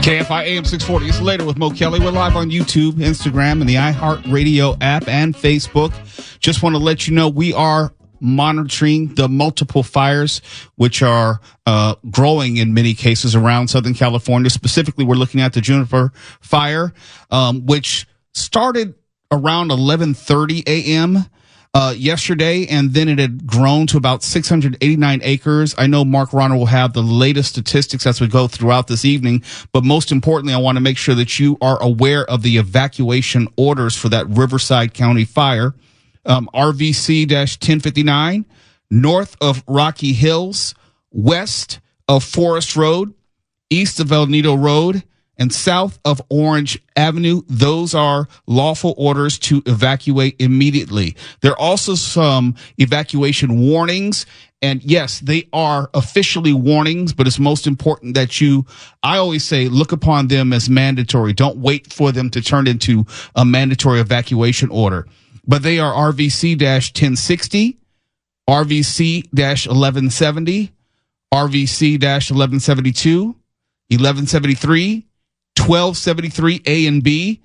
KFI AM 640. It's later with Mo Kelly. We're live on YouTube, Instagram, and the iHeartRadio app and Facebook. Just want to let you know we are monitoring the multiple fires, which are growing in many cases around Southern California. Specifically, we're looking at the Juniper fire, which started around 11:30 a.m. Yesterday, and then it had grown to about 689 acres. I know Mark Ronner will have the latest statistics as we go throughout this evening, but most importantly, I want to make sure that you are aware of the evacuation orders for that Riverside County fire. RVC-1059, north of Rocky Hills, west of Forest Road, east of El Nido Road, and south of Orange Avenue. Those are lawful orders to evacuate immediately. There are also some evacuation warnings. And yes, they are officially warnings, but it's most important that I always say, look upon them as mandatory. Don't wait for them to turn into a mandatory evacuation order. But they are RVC-1060, RVC-1170, RVC-1172, 1173, 1273 A and B,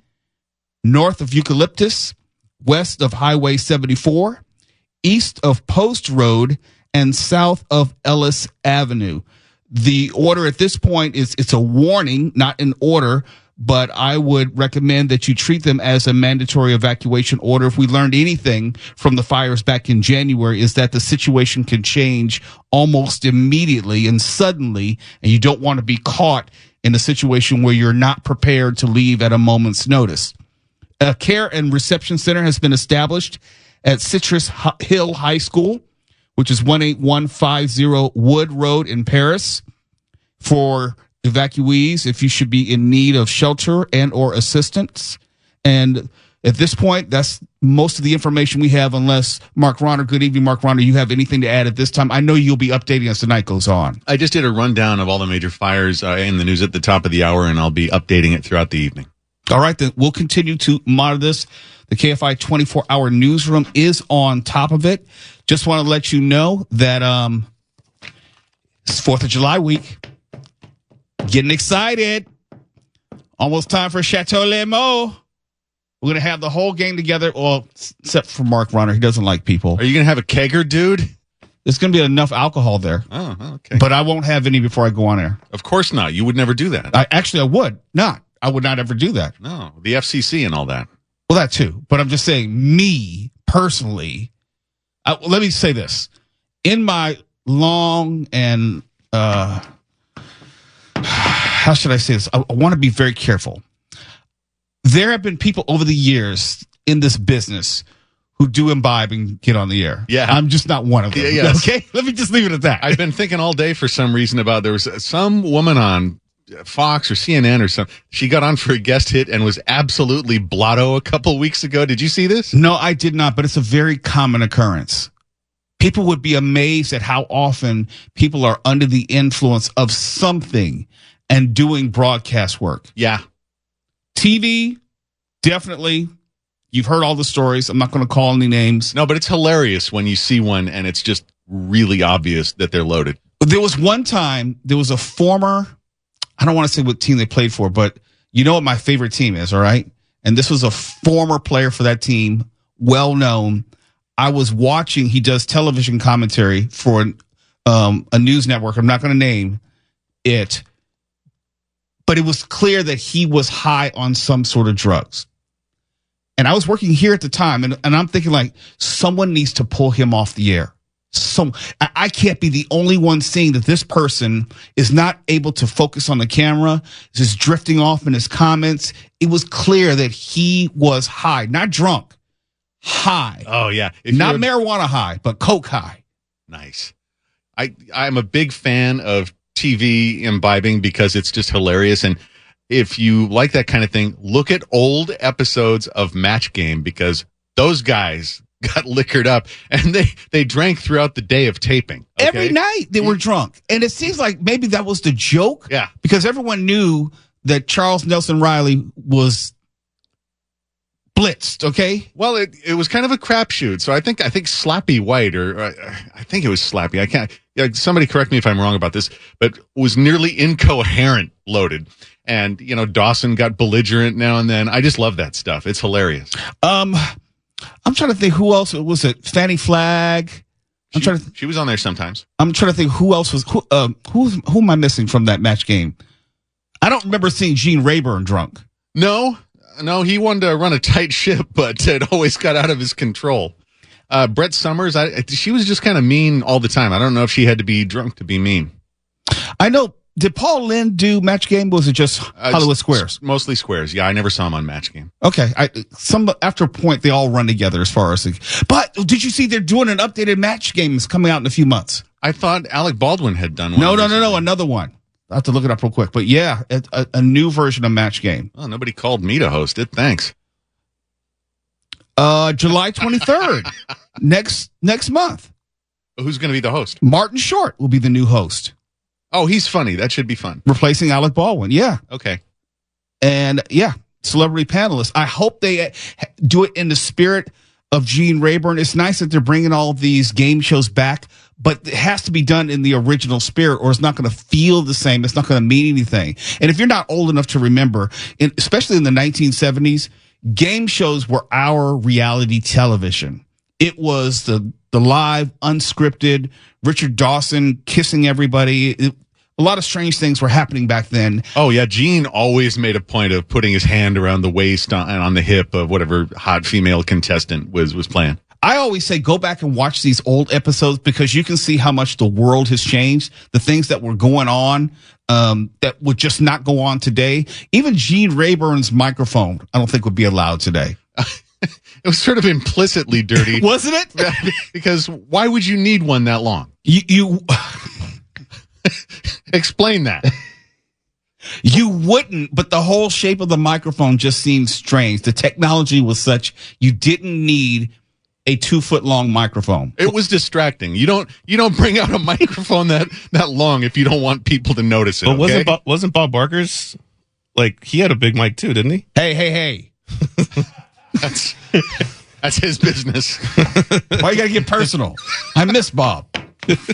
north of Eucalyptus, west of Highway 74, east of Post Road, and south of Ellis Avenue. The order at this point it's a warning, not an order, but I would recommend that you treat them as a mandatory evacuation order. If we learned anything from the fires back in January, is that the situation can change almost immediately and suddenly, and you don't want to be caught in a situation where you're not prepared to leave at a moment's notice. A care and reception center has been established at Citrus Hill High School, which is 18150 Wood Road in Paris, for evacuees if you should be in need of shelter and or assistance. And at this point, that's most of the information we have, unless Mark Ronner. Good evening, Mark Ronner. You have anything to add at this time? I know you'll be updating as the night goes on. I just did a rundown of all the major fires in the news at the top of the hour, and I'll be updating it throughout the evening. All right, then we'll continue to monitor this. The KFI 24-hour newsroom is on top of it. Just want to let you know that it's 4th of July week. Getting excited. Almost time for Chateau Le Mo. We're going to have the whole gang together, well, except for Mark Ronner. He doesn't like people. Are you going to have a kegger, dude? There's going to be enough alcohol there. Oh, okay. But I won't have any before I go on air. Of course not. You would never do that. I would not. I would not ever do that. No, the FCC and all that. Well, that too. But I'm just saying, me, personally, let me say this. In my long and, how should I say this? I want to be very careful. There have been people over the years in this business who do imbibe and get on the air. Yeah. I'm just not one of them. Yes. Okay? Let me just leave it at that. I've been thinking all day for some reason about there was some woman on Fox or CNN or something. She got on for a guest hit and was absolutely blotto a couple weeks ago. Did you see this? No, I did not, but it's a very common occurrence. People would be amazed at how often people are under the influence of something and doing broadcast work. Yeah. TV, definitely. You've heard all the stories. I'm not going to call any names. No, but it's hilarious when you see one and it's just really obvious that they're loaded. There was one time, there was a former, I don't want to say what team they played for, but you know what my favorite team is, all right? And this was a former player for that team, well known. I was watching, he does television commentary for a news network. I'm not going to name it. But it was clear that he was high on some sort of drugs. And I was working here at the time, and I'm thinking, like, someone needs to pull him off the air. I can't be the only one seeing that this person is not able to focus on the camera, is just drifting off in his comments. It was clear that he was high, not drunk, high. Oh, yeah. Not marijuana high, but coke high. Nice. I'm a big fan of TV imbibing because it's just hilarious. And if you like that kind of thing, look at old episodes of Match Game, because those guys got liquored up and they drank throughout the day of taping. Okay? Every night they were drunk. And it seems like maybe that was the joke. Yeah. Because everyone knew that Charles Nelson Riley was blitzed, okay? Well, it was kind of a crapshoot. So I think Slappy White, or I think it was Slappy. I can't. Somebody correct me if I'm wrong about this, but was nearly incoherent loaded. And, Dawson got belligerent now and then. I just love that stuff. It's hilarious. I'm trying to think who else was it. Fanny Flagg. She was on there sometimes. I'm trying to think who else was who am I missing from that match game? I don't remember seeing Gene Rayburn drunk. No, he wanted to run a tight ship, but it always got out of his control. Brett Summers, she was just kind of mean all the time. I don't know if she had to be drunk to be mean. I know. Did Paul Lynde do Match Game? Or was it just Hollywood Squares? Mostly Squares. Yeah, I never saw him on Match Game. Okay. After a point, they all run together as far as. But did you see they're doing an updated Match Game? It's coming out in a few months. I thought Alec Baldwin had done one. No. Another one. I have to look it up real quick. But yeah, a new version of Match Game. Oh, nobody called me to host it. Thanks. July 23rd. next month. Who's going to be the host? Martin Short will be the new host. Oh, he's funny. That should be fun. Replacing Alec Baldwin. Yeah. Okay. And yeah, celebrity panelists. I hope they do it in the spirit of Gene Rayburn. It's nice that they're bringing all of these game shows back, but it has to be done in the original spirit or it's not going to feel the same. It's not going to mean anything. And if you're not old enough to remember, especially in the 1970s, game shows were our reality television. It was the live, unscripted, Richard Dawson kissing everybody. A lot of strange things were happening back then. Oh, yeah. Gene always made a point of putting his hand around the waist and on the hip of whatever hot female contestant was playing. I always say go back and watch these old episodes because you can see how much the world has changed. The things that were going on that would just not go on today. Even Gene Rayburn's microphone, I don't think would be allowed today. It was sort of implicitly dirty. Wasn't it? Because why would you need one that long? You explain that. You wouldn't, but the whole shape of the microphone just seemed strange. The technology was such you didn't need a 2-foot long microphone. It was distracting. You don't bring out a microphone that long if you don't want people to notice it. But okay? wasn't Bob Barker's he had a big mic too, didn't he? Hey. That's his business. Why you gotta get personal? I miss Bob.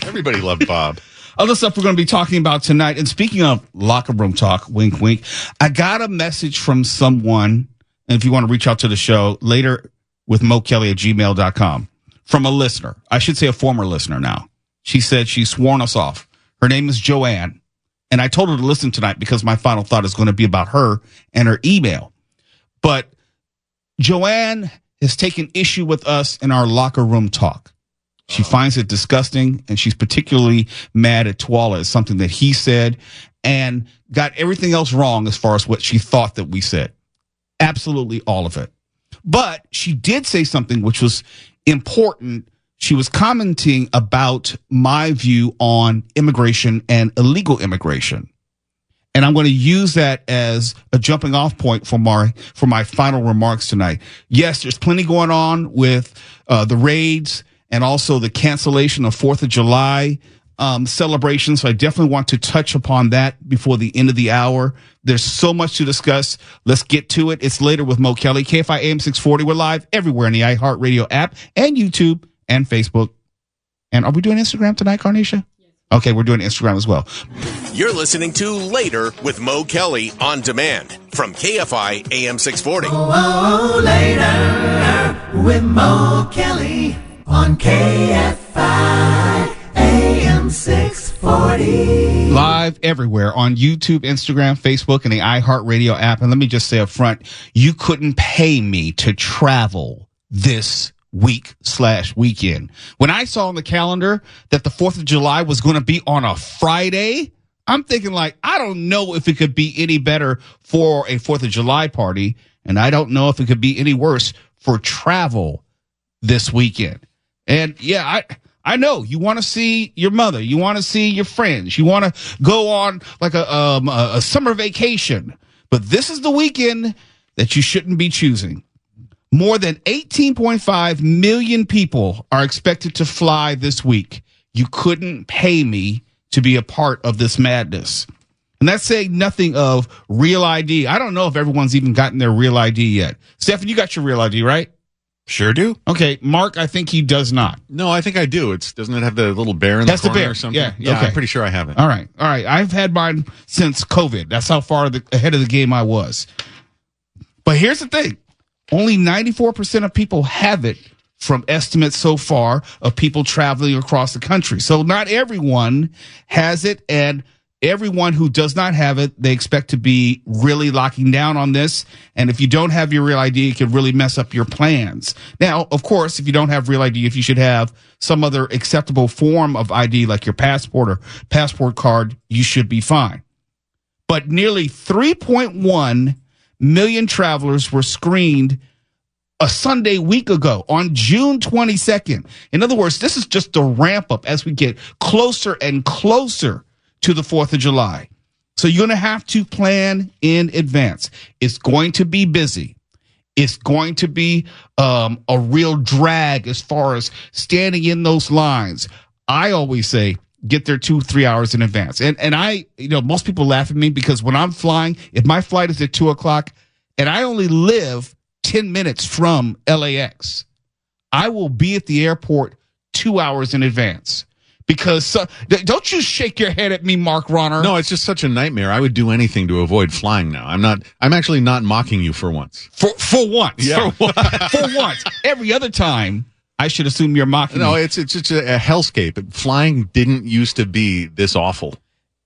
Everybody loved Bob. Other stuff we're going to be talking about tonight. And speaking of locker room talk, wink, wink, I got a message from someone. And if you want to reach out to the show later with mokelly@gmail.com from a listener, I should say a former listener now. She said she's sworn us off. Her name is Joanne. And I told her to listen tonight because my final thought is going to be about her and her email. But Joanne has taken issue with us in our locker room talk. She finds it disgusting, and she's particularly mad at Twala as something that he said and got everything else wrong as far as what she thought that we said. Absolutely all of it. But she did say something which was important. She was commenting about my view on immigration and illegal immigration. And I'm going to use that as a jumping off point for my final remarks tonight. Yes, there's plenty going on with the raids and also the cancellation of 4th of July celebrations. So I definitely want to touch upon that before the end of the hour. There's so much to discuss. Let's get to it. It's later with Mo Kelly, KFI AM 640. We're live everywhere in the iHeartRadio app and YouTube and Facebook. And are we doing Instagram tonight, Carnisha? Okay, we're doing Instagram as well. You're listening to Later with Mo Kelly on demand from KFI AM 640. Oh, Later with Mo Kelly on KFI AM 640. Live everywhere on YouTube, Instagram, Facebook, and the iHeartRadio app. And let me just say up front, you couldn't pay me to travel this week/weekend. When I saw on the calendar that the 4th of July was going to be on a Friday, I'm thinking I don't know if it could be any better for a 4th of July party. And I don't know if it could be any worse for travel this weekend. And yeah, I know you want to see your mother. You want to see your friends. You want to go on a summer vacation. But this is the weekend that you shouldn't be choosing. More than 18.5 million people are expected to fly this week. You couldn't pay me to be a part of this madness. And that's saying nothing of real ID. I don't know if everyone's even gotten their real ID yet. Stephen, you got your real ID, right? Sure do. Okay, Mark, I think he does not. No, I think I do. Doesn't it have the little bear in That's the the corner bear. or something? Yeah, okay. I'm pretty sure I have it. All right. I've had mine since COVID. That's how far ahead of the game I was. But here's the thing. Only 94% of people have it from estimates so far of people traveling across the country. So not everyone has it, and everyone who does not have it, they expect to be really locking down on this. And if you don't have your Real ID, it could really mess up your plans. Now, of course, if you don't have Real ID, if you should have some other acceptable form of ID like your passport or passport card, you should be fine. But nearly 3.1 million travelers were screened a Sunday week ago on June 22nd. In other words, this is just a ramp up as we get closer and closer to the 4th of July. So you're going to have to plan in advance. It's going to be busy. It's going to be a real drag as far as standing in those lines. I always say, get there 2-3 hours in advance. And I, most people laugh at me because when I'm flying, if my flight is at 2:00 and I only live 10 minutes from LAX, I will be at the airport 2 hours in advance. Because don't you shake your head at me, Mark Ronner. No, it's just such a nightmare. I would do anything to avoid flying now. I'm actually not mocking you for once. For once. Yeah. For once. Every other time, I should assume you're mocking No, me. it's just a hellscape. Flying didn't used to be this awful.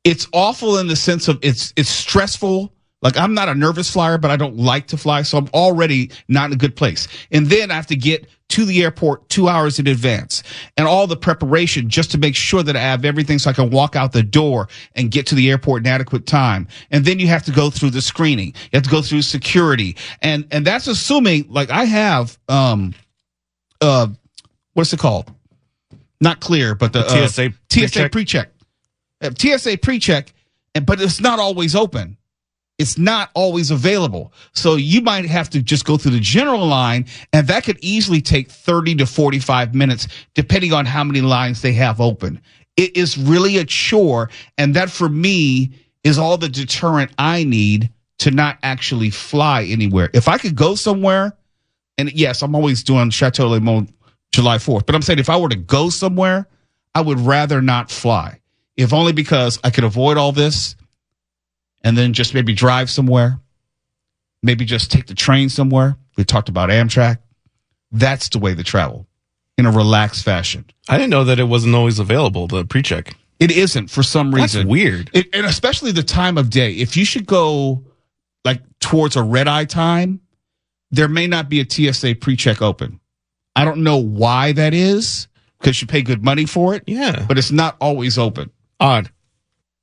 It's awful in the sense of it's stressful. Like, I'm not a nervous flyer, but I don't like to fly, so I'm already not in a good place. And then I have to get to the airport 2 hours in advance and all the preparation just to make sure that I have everything so I can walk out the door and get to the airport in adequate time. And then you have to go through the screening. You have to go through security. And that's assuming, like, I have, what's it called? Not clear, but the TSA pre-check. TSA pre-check, but it's not always open. It's not always available. So you might have to just go through the general line, and that could easily take 30 to 45 minutes, depending on how many lines they have open. It is really a chore, and that for me is all the deterrent I need to not actually fly anywhere. If I could go somewhere, and yes, I'm always doing Chateau Le Monde July 4th, but I'm saying if I were to go somewhere, I would rather not fly, if only because I could avoid all this and then just maybe drive somewhere, maybe just take the train somewhere. We talked about Amtrak. That's the way to travel, in a relaxed fashion. I didn't know that it wasn't always available, the pre-check. It isn't for some reason. That's weird. And especially the time of day. If you should go like towards a red eye time, there may not be a TSA pre-check open. I don't know why that is, because you pay good money for it. Yeah. But it's not always open. Odd.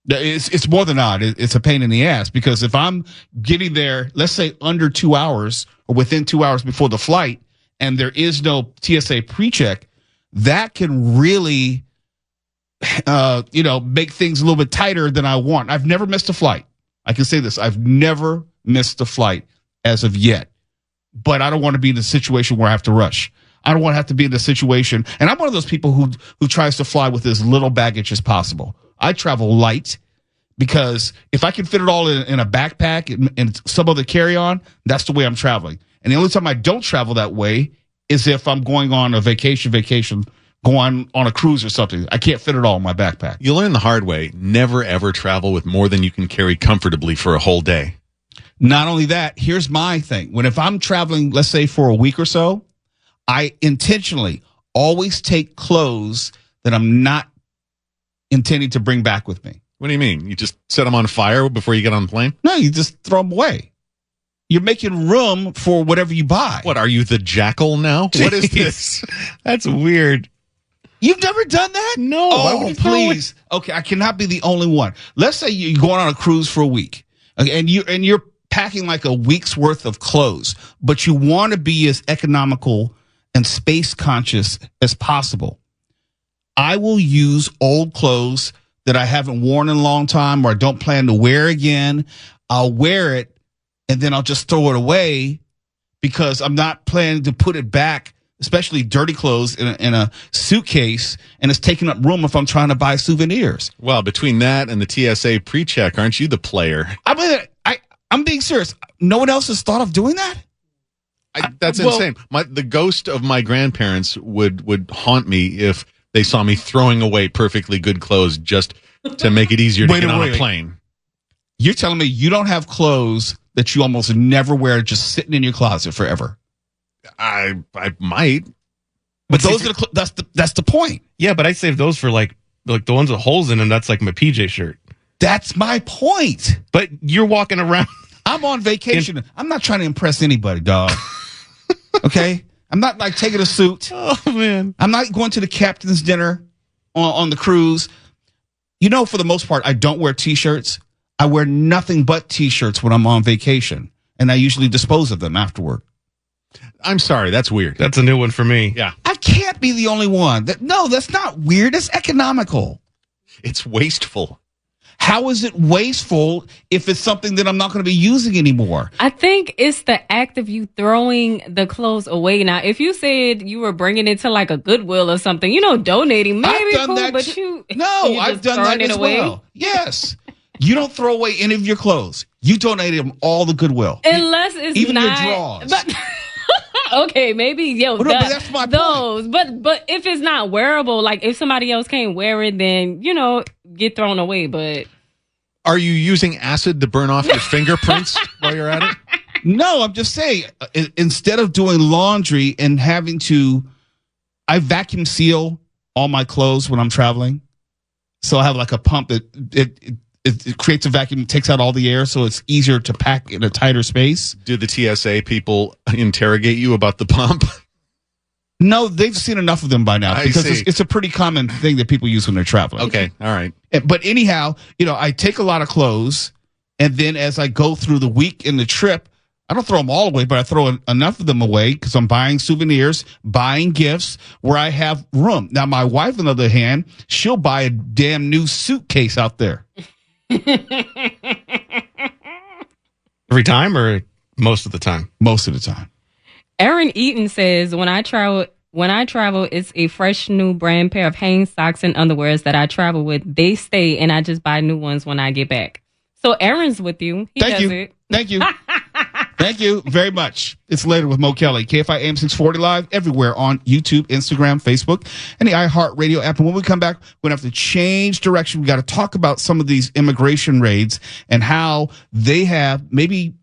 It's more than odd. It's a pain in the ass, because if I'm getting there, let's say under 2 hours or within 2 hours before the flight, and there is no TSA pre-check, that can really, make things a little bit tighter than I want. I've never missed a flight. I can say this. I've never missed a flight as of yet, but I don't want to be in a situation where I have to rush. I don't want to have to be in a situation. And I'm one of those people who tries to fly with as little baggage as possible. I travel light, because if I can fit it all in a backpack and some other carry-on, that's the way I'm traveling. And the only time I don't travel that way is if I'm going on a vacation, going on a cruise or something. I can't fit it all in my backpack. You learn the hard way. Never, ever travel with more than you can carry comfortably for a whole day. Not only that, here's my thing. If I'm traveling, let's say for a week or so, I intentionally always take clothes that I'm not intending to bring back with me. What do you mean? You just set them on fire before you get on the plane? No, you just throw them away. You're making room for whatever you buy. What, are you the jackal now? What is this? That's weird. You've never done that? No. Why would Oh, you throw please. Okay, I cannot be the only one. Let's say you're going on a cruise for a week, okay, and you're packing like a week's worth of clothes, but you want to be as economical and space conscious as possible. I will use old clothes that I haven't worn in a long time or I don't plan to wear again. I'll wear it and then I'll just throw it away, because I'm not planning to put it back, especially dirty clothes, in a suitcase, and it's taking up room if I'm trying to buy souvenirs. Well, between that and the TSA pre-check, aren't you the player? I'm being serious. No one else has thought of doing that? That's Well- insane. The ghost of my grandparents would haunt me if they saw me throwing away perfectly good clothes just to make it easier to Wait, get on wait. a plane. You're telling me you don't have clothes that you almost never wear just sitting in your closet forever? I might. But see, those are that's the point. Yeah, but I save those for like the ones with holes in them. That's like my PJ shirt. That's my point. But you're walking around. I'm on vacation. I'm not trying to impress anybody, dog. Okay? I'm not like taking a suit. Oh man. I'm not going to the captain's dinner on the cruise. You know, for the most part, I don't wear T-shirts. I wear nothing but T-shirts when I'm on vacation, and I usually dispose of them afterward. I'm sorry. That's weird. That's a new one for me. Yeah. I can't be the only one. No, that's not weird. That's economical. It's wasteful. How is it wasteful if it's something that I'm not going to be using anymore? I think it's the act of you throwing the clothes away. Now, if you said you were bringing it to like a Goodwill or something, donating, maybe I've done cool, that. but you No, I've just done throwing that it as away. well. Yes. You don't throw away any of your clothes. You donated them all to Goodwill. Unless it's Even your not, drawers. But, okay, maybe But no, but that's my point. those. But if it's not wearable, like if somebody else can't wear it, then get thrown away. But Are you using acid to burn off your fingerprints while you're at it? No, I'm just saying, instead of doing laundry and having to, I vacuum seal all my clothes when I'm traveling. So I have like a pump that it creates a vacuum, takes out all the air, so it's easier to pack in a tighter space. Do the TSA people interrogate you about the pump? No, they've seen enough of them by now I because see. it's a pretty common thing that people use when they're traveling. Okay. All right. But anyhow, I take a lot of clothes, and then as I go through the week in the trip, I don't throw them all away, but I throw enough of them away because I'm buying souvenirs, buying gifts where I have room. Now, my wife, on the other hand, she'll buy a damn new suitcase out there. Every time or most of the time? Most of the time. Aaron Eaton says, when I travel, it's a fresh new brand pair of Hanes socks and underwears that I travel with. They stay, and I just buy new ones when I get back. So Aaron's with you. He Thank does you. it. Thank you. Thank you very much. It's Later with Mo Kelly. KFI AM 640 Live everywhere on YouTube, Instagram, Facebook, and the iHeartRadio app. And when we come back, we're going to have to change direction. We got to talk about some of these immigration raids and how they have maybe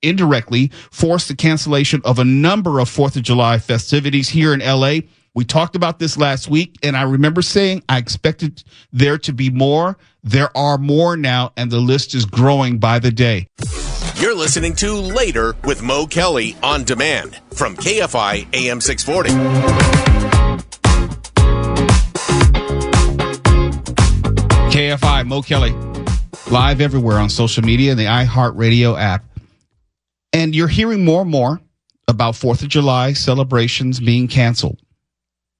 indirectly forced the cancellation of a number of 4th of July festivities here in LA. We talked about this last week, and I remember saying I expected there to be more. There are more now, and the list is growing by the day. You're listening to Later with Mo Kelly on demand from KFI AM 640. KFI, Mo Kelly, live everywhere on social media and the iHeartRadio app. And you're hearing more and more about 4th of July celebrations being canceled.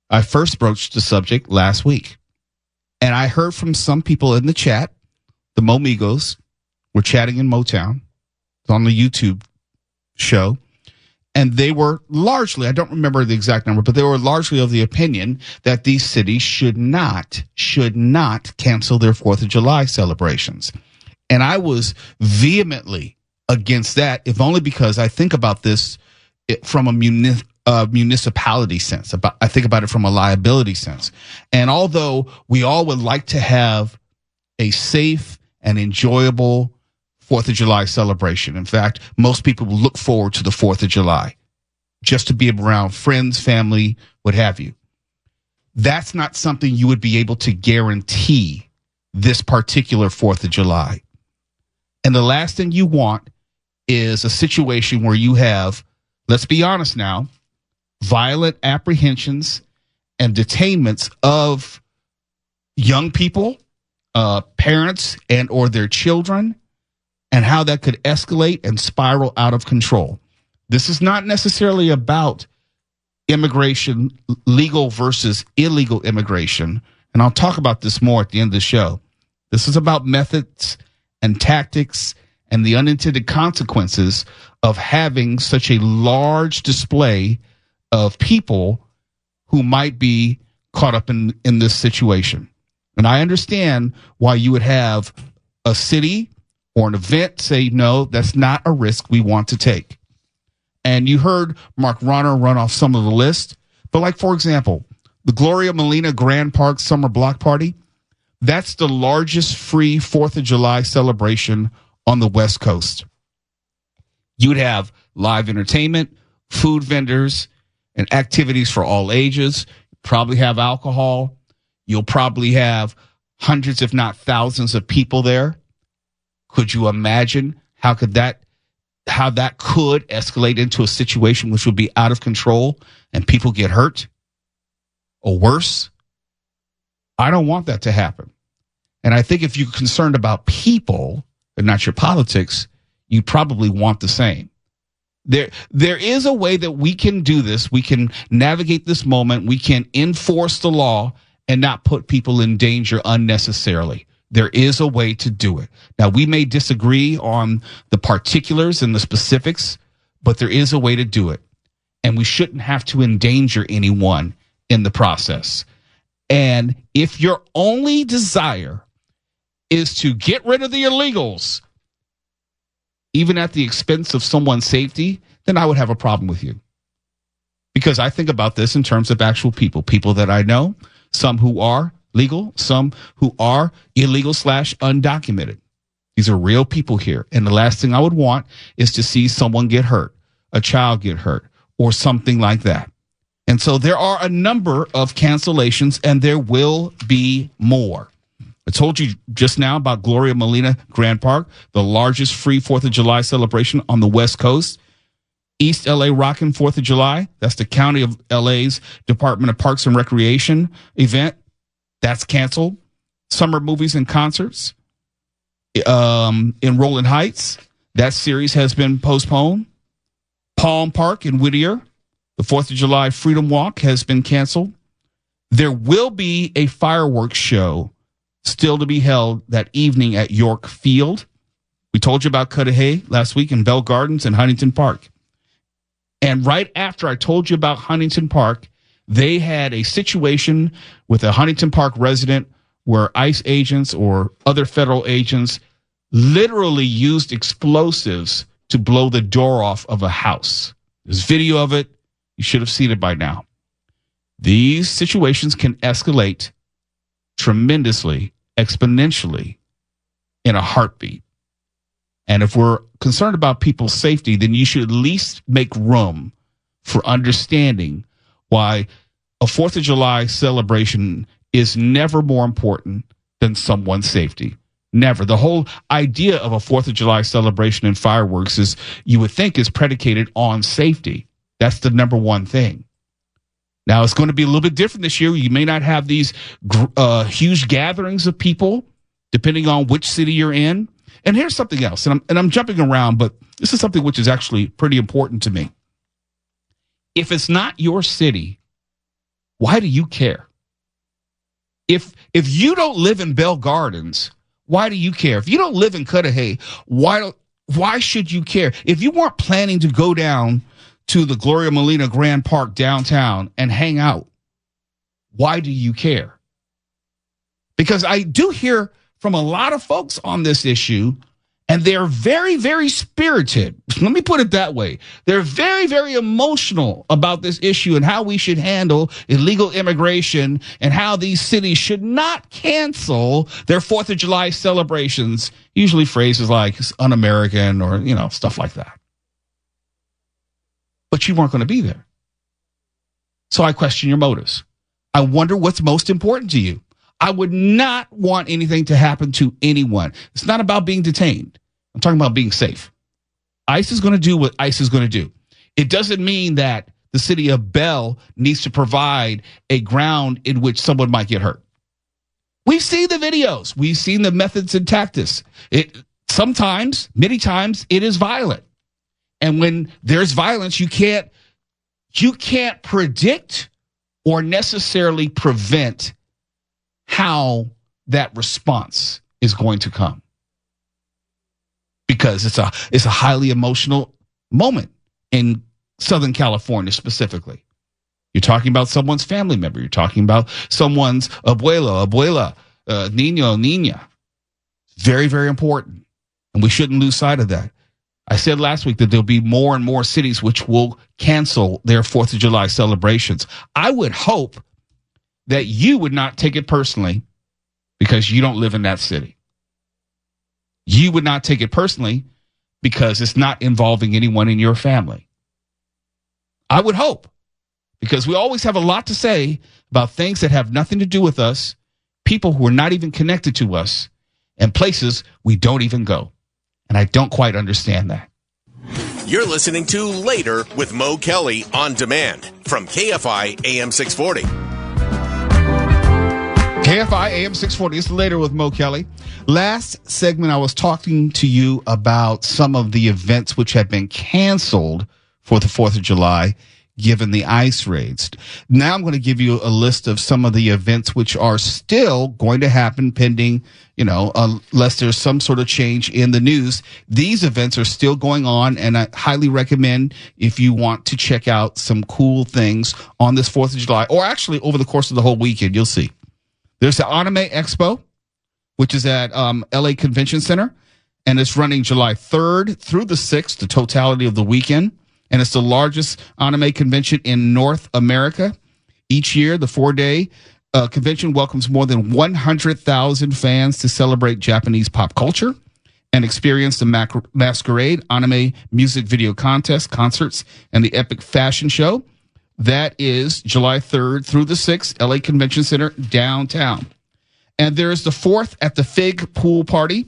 I first broached the subject last week, and I heard from some people in the chat, the Momigos, were chatting in Motown on the YouTube show, and they were largely, I don't remember the exact number, but they were largely of the opinion that these cities should not cancel their 4th of July celebrations. And I was vehemently against that, if only because I think about this from a municipality sense. I think about it from a liability sense. And although we all would like to have a safe and enjoyable 4th of July celebration. In fact, most people will look forward to the 4th of July just to be around friends, family, what have you. That's not something you would be able to guarantee this particular 4th of July. And the last thing you want is a situation where you have, let's be honest now, violent apprehensions and detainments of young people, parents and or their children, and how that could escalate and spiral out of control. This is not necessarily about immigration, legal versus illegal immigration. And I'll talk about this more at the end of the show. This is about methods and tactics and the unintended consequences of having such a large display of people who might be caught up in this situation. And I understand why you would have a city or an event say, no, that's not a risk we want to take. And you heard Mark Ronner run off some of the list. But like, for example, the Gloria Molina Grand Park Summer Block Party, that's the largest free 4th of July celebration on the West Coast. You'd have live entertainment, food vendors, and activities for all ages. Probably have alcohol. You'll probably have hundreds, if not thousands, of people there. Could you imagine how that could escalate into a situation which would be out of control and people get hurt or worse? I don't want that to happen. And I think if you're concerned about people and not your politics, you probably want the same. There is a way that we can do this. We can navigate this moment. We can enforce the law and not put people in danger unnecessarily. There is a way to do it. Now, we may disagree on the particulars and the specifics, but there is a way to do it. And we shouldn't have to endanger anyone in the process. And if your only desire is to get rid of the illegals, even at the expense of someone's safety, then I would have a problem with you. Because I think about this in terms of actual people that I know, some who are legal, some who are illegal / undocumented. These are real people here. And the last thing I would want is to see someone get hurt, a child get hurt, or something like that. And so there are a number of cancellations, and there will be more. I told you just now about Gloria Molina Grand Park, the largest free 4th of July celebration on the West Coast. East LA Rockin' 4th of July, that's the County of LA's Department of Parks and Recreation event. That's canceled. Summer movies and concerts in Rowland Heights, that series has been postponed. Palm Park in Whittier, the 4th of July Freedom Walk has been canceled. There will be a fireworks show still to be held that evening at York Field. We told you about Cudahy last week in Bell Gardens and Huntington Park. And right after I told you about Huntington Park, they had a situation with a Huntington Park resident where ICE agents or other federal agents literally used explosives to blow the door off of a house. There's video of it. You should have seen it by now. These situations can escalate tremendously, exponentially in a heartbeat. And if we're concerned about people's safety, then you should at least make room for understanding why a 4th of July celebration is never more important than someone's safety. Never. The whole idea of a 4th of July celebration and fireworks is, you would think, is predicated on safety. That's the number one thing. Now, it's going to be a little bit different this year. You may not have these huge gatherings of people, depending on which city you're in. And here's something else, and I'm jumping around, but this is something which is actually pretty important to me. If it's not your city, why do you care? If you don't live in Bell Gardens, why do you care? If you don't live in Cudahy, why should you care? If you weren't planning to go down to the Gloria Molina Grand Park downtown and hang out, why do you care? Because I do hear from a lot of folks on this issue, and they're very, very spirited. Let me put it that way. They're very, very emotional about this issue and how we should handle illegal immigration and how these cities should not cancel their 4th of July celebrations. Usually phrases like it's un-American or, stuff like that. But you weren't going to be there. So I question your motives. I wonder what's most important to you. I would not want anything to happen to anyone. It's not about being detained. I'm talking about being safe. ICE is going to do what ICE is going to do. It doesn't mean that the city of Bell needs to provide a ground in which someone might get hurt. We've seen the videos. We've seen the methods and tactics. Sometimes, many times, it is violent. And when there's violence, you can't predict or necessarily prevent how that response is going to come, because it's a highly emotional moment in Southern California specifically. You're talking about someone's family member. You're talking about someone's abuela, niño, niña. Very, very important, and we shouldn't lose sight of that. I said last week that there'll be more and more cities which will cancel their 4th of July celebrations. I would hope that you would not take it personally because you don't live in that city. You would not take it personally because it's not involving anyone in your family. I would hope, because we always have a lot to say about things that have nothing to do with us, people who are not even connected to us, and places we don't even go. And I don't quite understand that. You're listening to Later with Mo Kelly on demand from KFI AM 640. KFI AM 640 is Later with Mo Kelly. Last segment, I was talking to you about some of the events which have been canceled for the 4th of July, given the ice raids. Now I'm going to give you a list of some of the events which are still going to happen pending, unless there's some sort of change in the news. These events are still going on, and I highly recommend if you want to check out some cool things on this 4th of July, or actually over the course of the whole weekend, you'll see. There's the Anime Expo, which is at LA Convention Center, and it's running July 3rd through the 6th, the totality of the weekend. And it's the largest anime convention in North America. Each year, the 4-day convention welcomes more than 100,000 fans to celebrate Japanese pop culture and experience the masquerade, anime music video contest, concerts, and the epic fashion show. That is July 3rd through the 6th, LA Convention Center, downtown. And there's the 4th at the Fig Pool Party.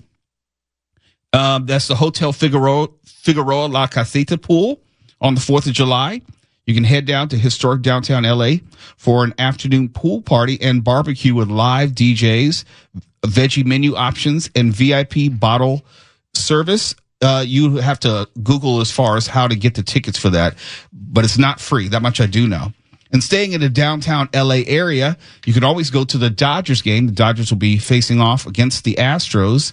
That's the Hotel Figueroa La Casita Pool. On the 4th of July, you can head down to historic downtown LA for an afternoon pool party and barbecue with live DJs, veggie menu options, and VIP bottle service. You have to Google as far as how to get the tickets for that, but it's not free. That much I do know. And staying in the downtown LA area, you can always go to the Dodgers game. The Dodgers will be facing off against the Astros,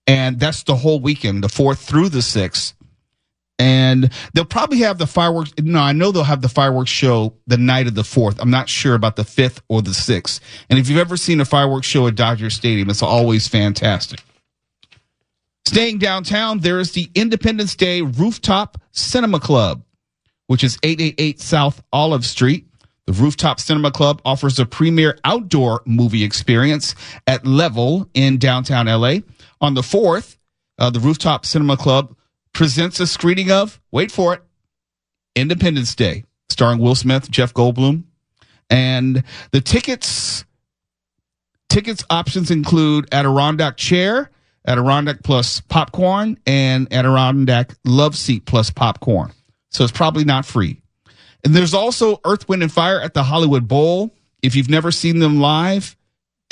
and that's the whole weekend, the 4th through the 6th. And they'll probably have the fireworks. No, I know they'll have the fireworks show the night of the 4th. I'm not sure about the 5th or the 6th. And if you've ever seen a fireworks show at Dodger Stadium, it's always fantastic. Staying downtown, there is the Independence Day Rooftop Cinema Club, which is 888 South Olive Street. The Rooftop Cinema Club offers a premier outdoor movie experience at Level in downtown LA. On the 4th, the Rooftop Cinema Club presents a screening of, wait for it, Independence Day, starring Will Smith, Jeff Goldblum. And the tickets options include Adirondack chair, Adirondack plus popcorn, and Adirondack love seat plus popcorn. So it's probably not free. And there's also Earth, Wind, and Fire at the Hollywood Bowl. If you've never seen them live,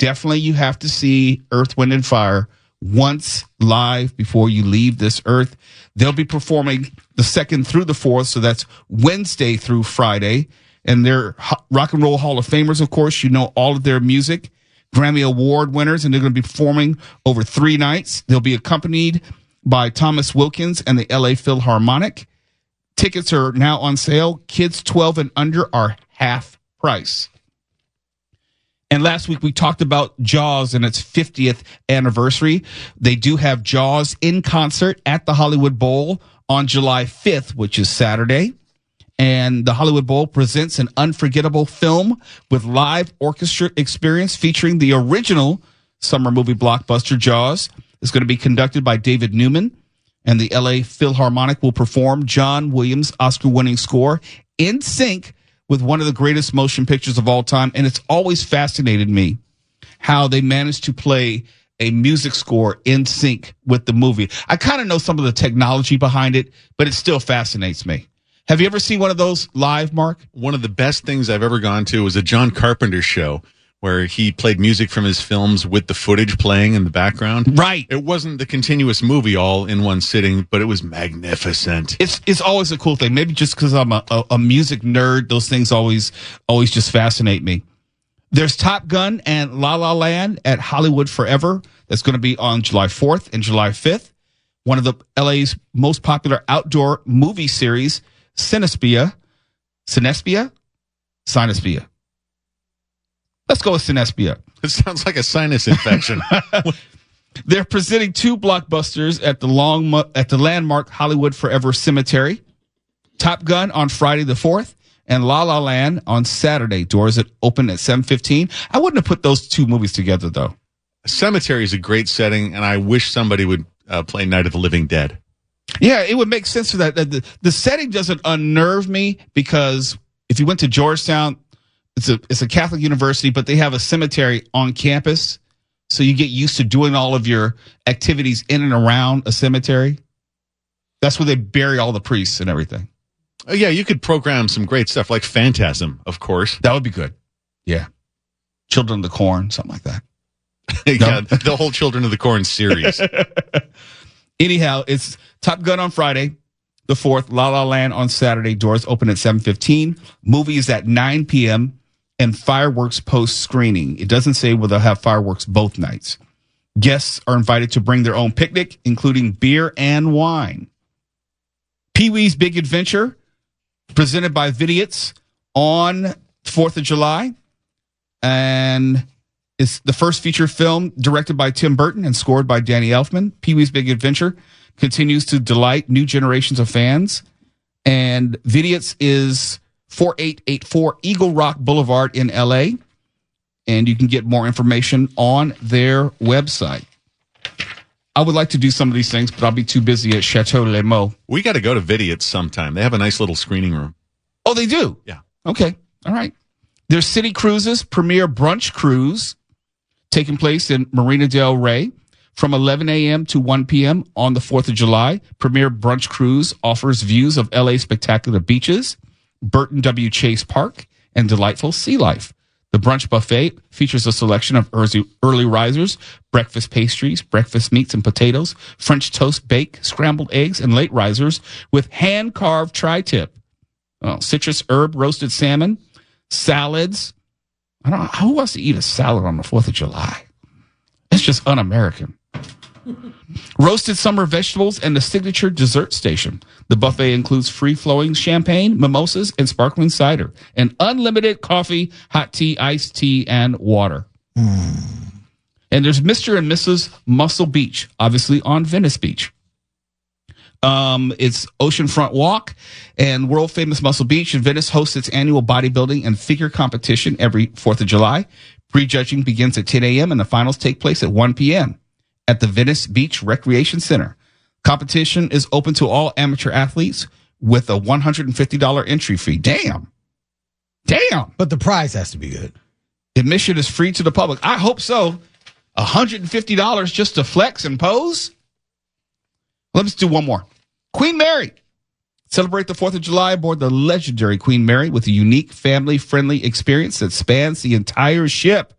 definitely you have to see Earth, Wind, and Fire once live before you leave this earth. They'll be performing the 2nd through the 4th, so that's Wednesday through Friday. And they're Rock and Roll Hall of Famers, of course. You know all of their music, Grammy Award winners, and they're going to be performing over 3 nights. They'll be accompanied by Thomas Wilkins and the LA Philharmonic. Tickets are now on sale. Kids 12 and under are half price. And last week we talked about Jaws and its 50th anniversary. They do have Jaws in concert at the Hollywood Bowl on July 5th, which is Saturday. And the Hollywood Bowl presents an unforgettable film with live orchestra experience featuring the original summer movie blockbuster Jaws. It's going to be conducted by David Newman, and the LA Philharmonic will perform John Williams' Oscar-winning score in sync with one of the greatest motion pictures of all time. And it's always fascinated me how they managed to play a music score in sync with the movie. I kind of know some of the technology behind it, but it still fascinates me. Have you ever seen one of those live, Mark? One of the best things I've ever gone to was a John Carpenter show where he played music from his films with the footage playing in the background. Right. It wasn't the continuous movie all in one sitting, but it was magnificent. It's always a cool thing. Maybe just because I'm a music nerd, those things always just fascinate me. There's Top Gun and La La Land at Hollywood Forever. That's going to be on July 4th and July 5th. One of the LA's most popular outdoor movie series, Cinespia. Let's go with Cinespia. It sounds like a sinus infection. They're presenting 2 blockbusters at the landmark Hollywood Forever Cemetery. Top Gun on Friday the 4th and La La Land on Saturday. Doors open at 7:15. I wouldn't have put those 2 movies together, though. Cemetery is a great setting, and I wish somebody would play Night of the Living Dead. Yeah, it would make sense for that. The setting doesn't unnerve me because if you went to Georgetown, it's a Catholic university, but they have a cemetery on campus. So you get used to doing all of your activities in and around a cemetery. That's where they bury all the priests and everything. Oh, yeah, you could program some great stuff like Phantasm, of course. That would be good. Yeah. Children of the Corn, something like that. Yeah, the whole Children of the Corn series. Anyhow, it's Top Gun on Friday, the 4th, La La Land on Saturday. Doors open at 7:15. Movie is at 9 p.m. and fireworks post-screening. It doesn't say whether they'll have fireworks both nights. Guests are invited to bring their own picnic, including beer and wine. Pee-wee's Big Adventure, presented by Vidiots on 4th of July. And it's the first feature film directed by Tim Burton and scored by Danny Elfman. Pee-wee's Big Adventure continues to delight new generations of fans. And Vidiots is 4884 Eagle Rock Boulevard in L.A. And you can get more information on their website. I would like to do some of these things, but I'll be too busy at Chateau Les Mots. We got to go to Vidiots sometime. They have a nice little screening room. Oh, they do? Yeah. Okay. All right. There's City Cruises premier brunch cruise taking place in Marina del Rey from 11 a.m. to 1 p.m. on the 4th of July. Premier brunch cruise offers views of LA's spectacular beaches, Burton W. Chase Park, and delightful sea life. The brunch buffet features a selection of early risers, breakfast pastries, breakfast meats and potatoes, French toast, bake, scrambled eggs, and late risers with hand-carved tri-tip, citrus herb roasted salmon, salads. I don't know. Who wants to eat a salad on the 4th of July? It's just un-American. Roasted summer vegetables and the signature dessert station. The buffet includes free-flowing champagne, mimosas, and sparkling cider, and unlimited coffee, hot tea, iced tea, and water. And there's Mr. and Mrs. Muscle Beach, obviously on Venice Beach. It's Oceanfront Walk, and world-famous Muscle Beach in Venice hosts its annual bodybuilding and figure competition every 4th of July. Prejudging begins at 10 a.m. and the finals take place at 1 p.m. at the Venice Beach Recreation Center. Competition is open to all amateur athletes with a $150 entry fee. Damn. But the prize has to be good. Admission is free to the public. I hope so. $150 just to flex and pose? Let's do one more. Queen Mary. Celebrate the 4th of July aboard the legendary Queen Mary with a unique family-friendly experience that spans the entire ship.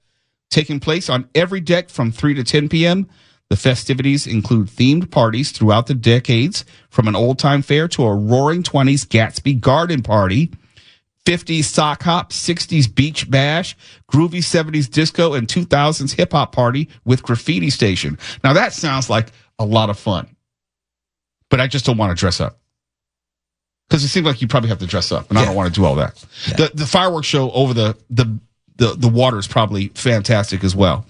Taking place on every deck from 3 to 10 p.m., the festivities include themed parties throughout the decades, from an old-time fair to a roaring 20s Gatsby garden party, 50s sock hop, 60s beach bash, groovy 70s disco, and 2000s hip-hop party with graffiti station. Now, that sounds like a lot of fun, but I just don't want to dress up. Because it seems like you probably have to dress up, and I don't want to do all that. Yeah. The fireworks show over the water is probably fantastic as well.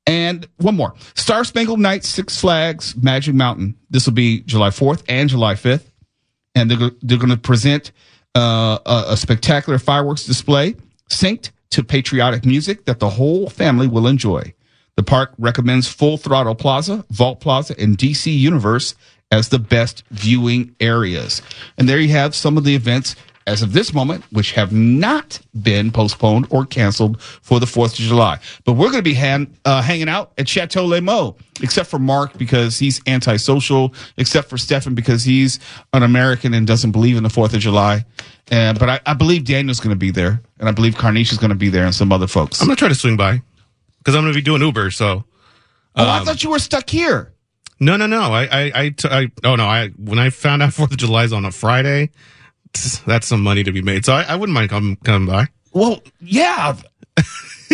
And one more. Star Spangled Night, Six Flags Magic Mountain. This will be July 4th and July 5th. And they're going to present a spectacular fireworks display synced to patriotic music that the whole family will enjoy. The park recommends Full Throttle Plaza, Vault Plaza, and DC Universe as the best viewing areas. And there you have some of the events as of this moment, which have not been postponed or canceled for the 4th of July. But we're going to be hanging out at Chateau Les Mots, except for Mark because he's antisocial, except for Stefan because he's an American and doesn't believe in the 4th of July. But I believe Daniel's going to be there, and I believe Carnisha's going to be there, and some other folks. I'm going to try to swing by because I'm going to be doing Uber. So, I thought you were stuck here. No. When I found out 4th of July is on a Friday, that's some money to be made. So I wouldn't mind coming by. Well, yeah.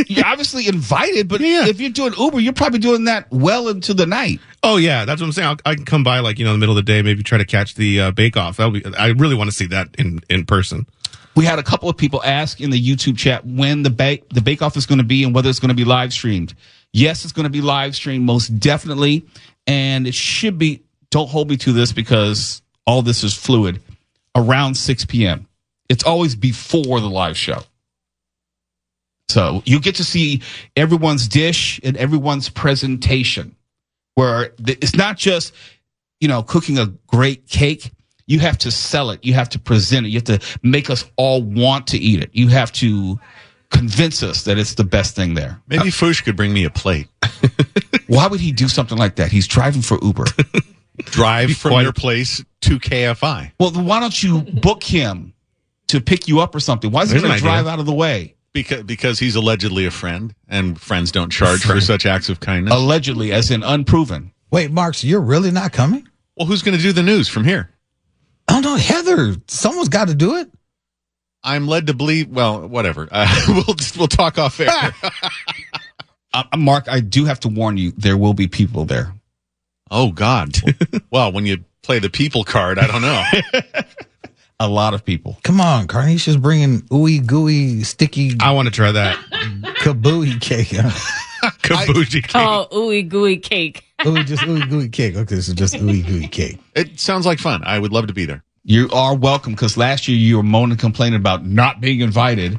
You're obviously invited, but if you're doing Uber, you're probably doing that well into the night. Oh, yeah. That's what I'm saying. I can come by in the middle of the day, maybe try to catch the Bake Off. I really want to see that in person. We had a couple of people ask in the YouTube chat when the Bake Off is going to be and whether it's going to be live streamed. Yes, it's going to be live streamed, most definitely. And it should be, don't hold me to this because all this is fluid, around 6 p.m. It's always before the live show. So you get to see everyone's dish and everyone's presentation, where it's not just, cooking a great cake. You have to sell it. You have to present it. You have to make us all want to eat it. You have to convince us that it's the best thing there. Maybe Foosh could bring me a plate. Why would he do something like that? He's driving for Uber. Drive from your place to KFI. Well, then why don't you book him to pick you up or something? Why is he going to drive out of the way? Because he's allegedly a friend, and friends don't charge for such acts of kindness. Allegedly, as in unproven. Wait, Mark, so you're really not coming? Well, who's going to do the news from here? I don't know, Heather. Someone's got to do it. I'm led to believe. Well, whatever. We'll talk off air. Mark, I do have to warn you. There will be people there. Oh God. Well, when you play the people card, I don't know. A lot of people. Come on, Carnicia's bringing ooey gooey sticky. I want to try that. Kabooey cake. Kabuji cake. Oh, ooey gooey cake. Just ooey gooey cake. Okay, so just ooey gooey cake. It sounds like fun. I would love to be there. You are welcome, because last year you were moaning and complaining about not being invited.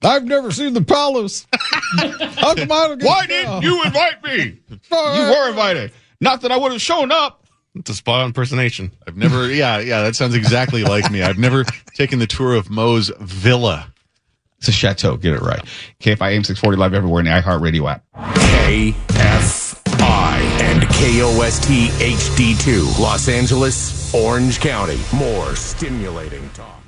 I've never seen the palace. How come I don't get Why didn't you invite me? You were invited. Not that I would have shown up. It's a spot on impersonation. I've never, yeah, that sounds exactly like me. I've never taken the tour of Mo's villa. It's a chateau. Get it right. KFI AM 640 live everywhere in the iHeartRadio app. KFI and KOST HD2, Los Angeles, Orange County. More stimulating talk.